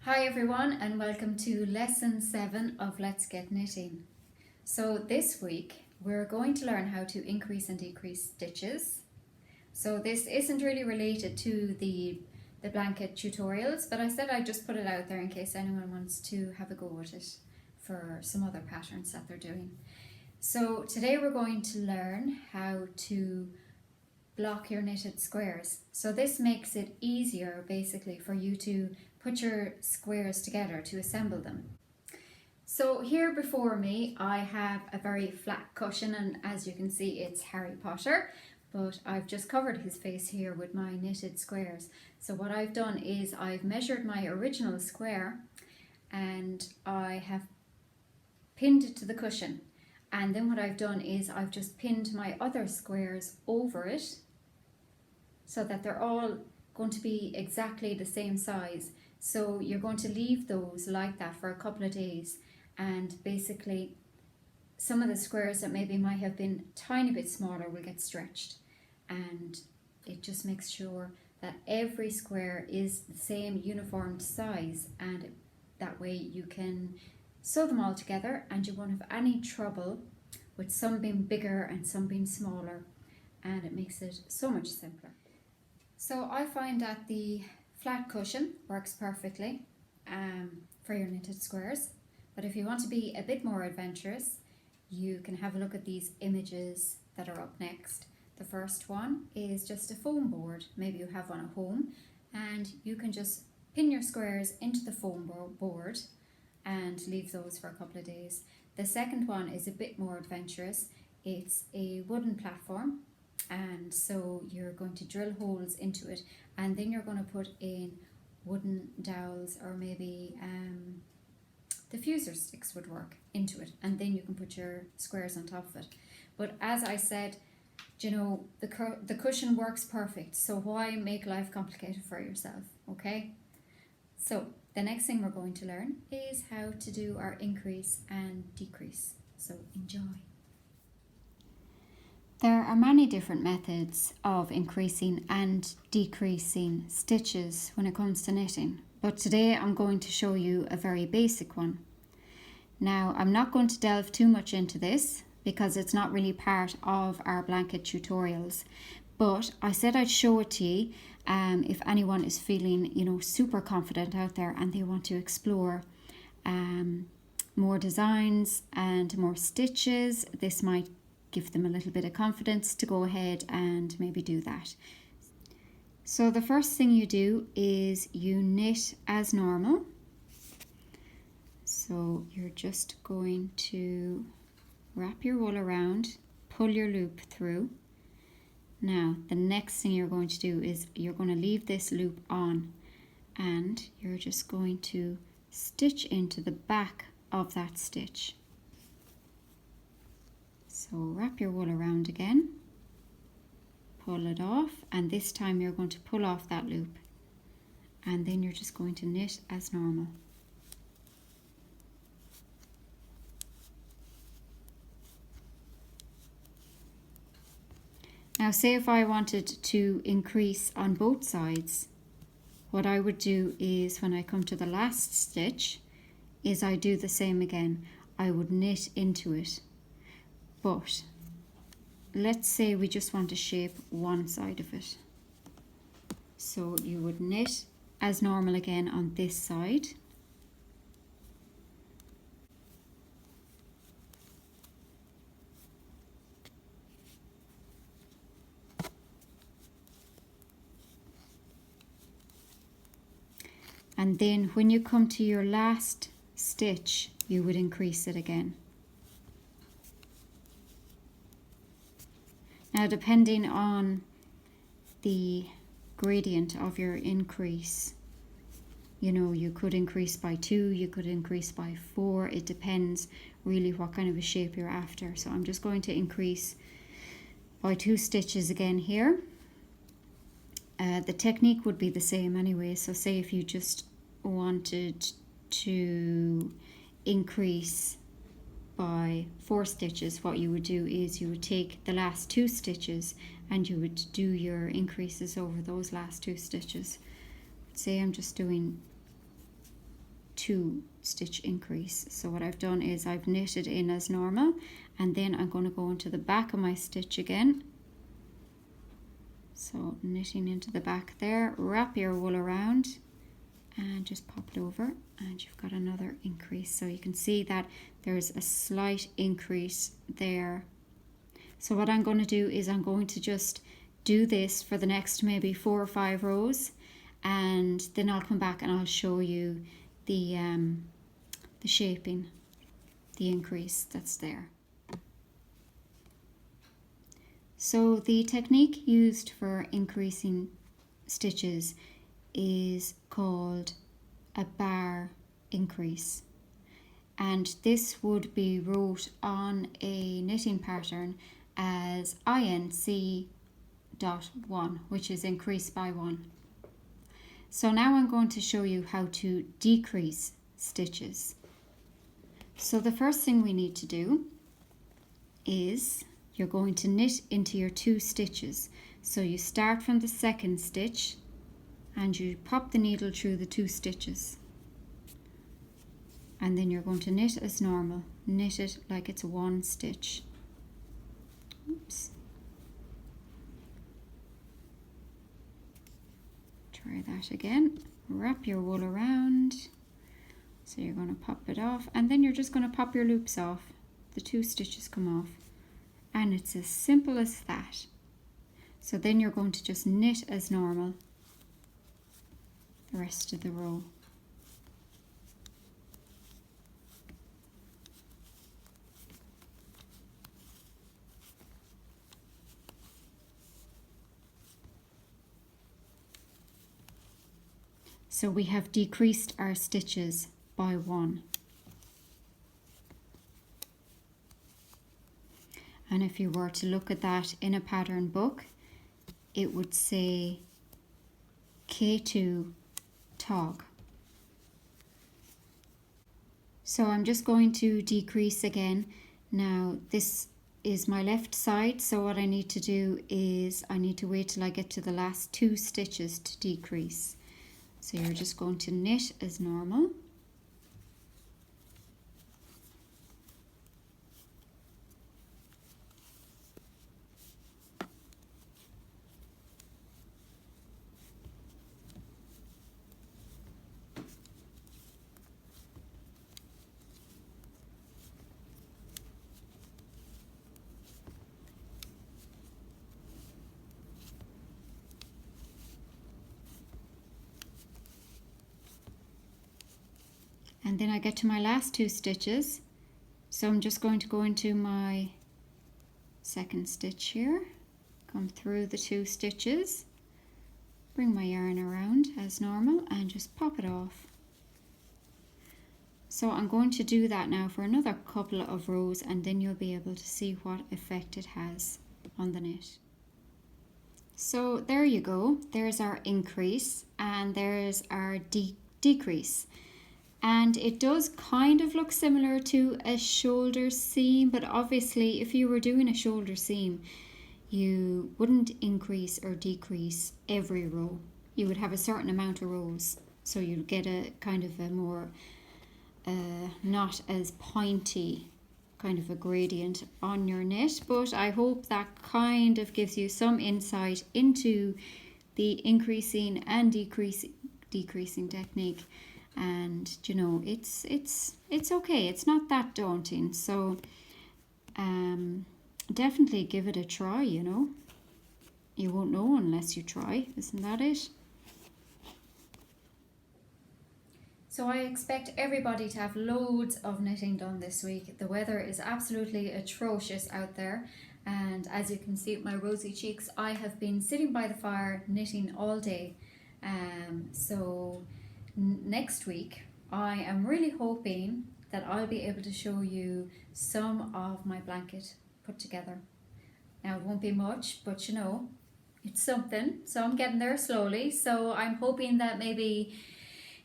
Hi everyone and welcome to lesson 7 of Let's Get Knitting. So this week we're going to learn how to increase and decrease stitches. So this isn't really related to the blanket tutorials, but I said I'd just put it out there in case anyone wants to have a go at it for some other patterns that they're doing. So today we're going to learn how to block your knitted squares. So this makes it easier basically for you to put your squares together, to assemble them. So here before me I have a very flat cushion, and as you can see it's Harry Potter, but I've just covered his face here with my knitted squares. So what I've done is I've measured my original square and I have pinned it to the cushion, and then what I've done is I've just pinned my other squares over it so that they're all going to be exactly the same size. So you're going to leave those like that for a couple of days, and basically some of the squares that maybe might have been a tiny bit smaller will get stretched, and it just makes sure that every square is the same uniform size, and that way you can sew them all together and you won't have any trouble with some being bigger and some being smaller, and it makes it so much simpler. So I find that the flat cushion works perfectly for your knitted squares, but if you want to be a bit more adventurous, you can have a look at these images that are up next. The first one is just a foam board. Maybe you have one at home, and you can just pin your squares into the foam board and leave those for a couple of days. The second one is a bit more adventurous. It's a wooden platform, and so you're going to drill holes into it, and then you're going to put in wooden dowels, or maybe diffuser sticks would work into it, and then you can put your squares on top of it. But as I said, you know, the cushion works perfect, so why make life complicated for yourself? Okay, so the next thing we're going to learn is how to do our increase and decrease. So enjoy. There are many different methods of increasing and decreasing stitches when it comes to knitting, but today I'm going to show you a very basic one. Now, I'm not going to delve too much into this because it's not really part of our blanket tutorials, but I said I'd show it to you if anyone is feeling, you know, super confident out there and they want to explore more designs and more stitches. This might give them a little bit of confidence to go ahead and maybe do that. So the first thing you do is you knit as normal. So you're just going to wrap your wool around, pull your loop through. Now the next thing you're going to do is you're going to leave this loop on, and you're just going to stitch into the back of that stitch. So wrap your wool around again, pull it off, and this time you're going to pull off that loop, and then you're just going to knit as normal. Now say if I wanted to increase on both sides, what I would do is when I come to the last stitch is I do the same again. I would knit into it. But let's say we just want to shape one side of it. So you would knit as normal again on this side. And then when you come to your last stitch, you would increase it again. Now, depending on the gradient of your increase, you know, you could increase by 2, you could increase by 4. It depends really what kind of a shape you're after. So I'm just going to increase by 2 stitches again here. The technique would be the same anyway. So say if you just wanted to increase by 4 stitches, what you would do is you would take the last 2 stitches and you would do your increases over those last 2 stitches. Say I'm just doing 2 stitch increase. So what I've done is I've knitted in as normal, and then I'm going to go into the back of my stitch again. So knitting into the back there, wrap your wool around and just pop it over, and you've got another increase. So you can see that there's a slight increase there. So what I'm going to do is I'm going to just do this for the next maybe 4 or 5 rows, and then I'll come back and I'll show you the shaping, the increase that's there. So the technique used for increasing stitches is called a bar increase, and this would be wrote on a knitting pattern as INC.1, which is increase by 1. So now I'm going to show you how to decrease stitches. So the first thing we need to do is you're going to knit into your 2 stitches. So you start from the second stitch and you pop the needle through the 2 stitches, and then you're going to knit as normal. Knit it like it's 1 stitch. Oops. Try that again. Wrap your wool around. So you're going to pop it off, and then you're just going to pop your loops off. The 2 stitches come off, and it's as simple as that. So then you're going to just knit as normal the rest of the row. So we have decreased our stitches by 1. And if you were to look at that in a pattern book, it would say K2 tog. So I'm just going to decrease again. Now this is my left side, so what I need to do is I need to wait till I get to the last 2 stitches to decrease. So you're just going to knit as normal. And then I get to my last 2 stitches, so I'm just going to go into my second stitch here, come through the 2 stitches, bring my yarn around as normal and just pop it off. So I'm going to do that now for another couple of rows, and then you'll be able to see what effect it has on the knit. So there you go, there's our increase and there's our decrease. And it does kind of look similar to a shoulder seam, but obviously if you were doing a shoulder seam, you wouldn't increase or decrease every row. You would have a certain amount of rows, so you'd get a kind of a more not as pointy kind of a gradient on your knit. But I hope that kind of gives you some insight into the increasing and decreasing technique. And you know, it's okay, it's not that daunting, so definitely give it a try. You know, you won't know unless you try, isn't that it? So I expect everybody to have loads of knitting done this week. The weather is absolutely atrocious out there, and as you can see with my rosy cheeks, I have been sitting by the fire knitting all day. So next week I am really hoping that I'll be able to show you some of my blanket put together. Now it won't be much, but you know, it's something, so I'm getting there slowly. So I'm hoping that maybe,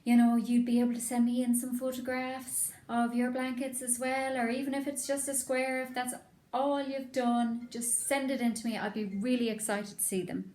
you know, you'd be able to send me in some photographs of your blankets as well, or even if it's just a square, if that's all you've done, just send it in to me. I'd be really excited to see them.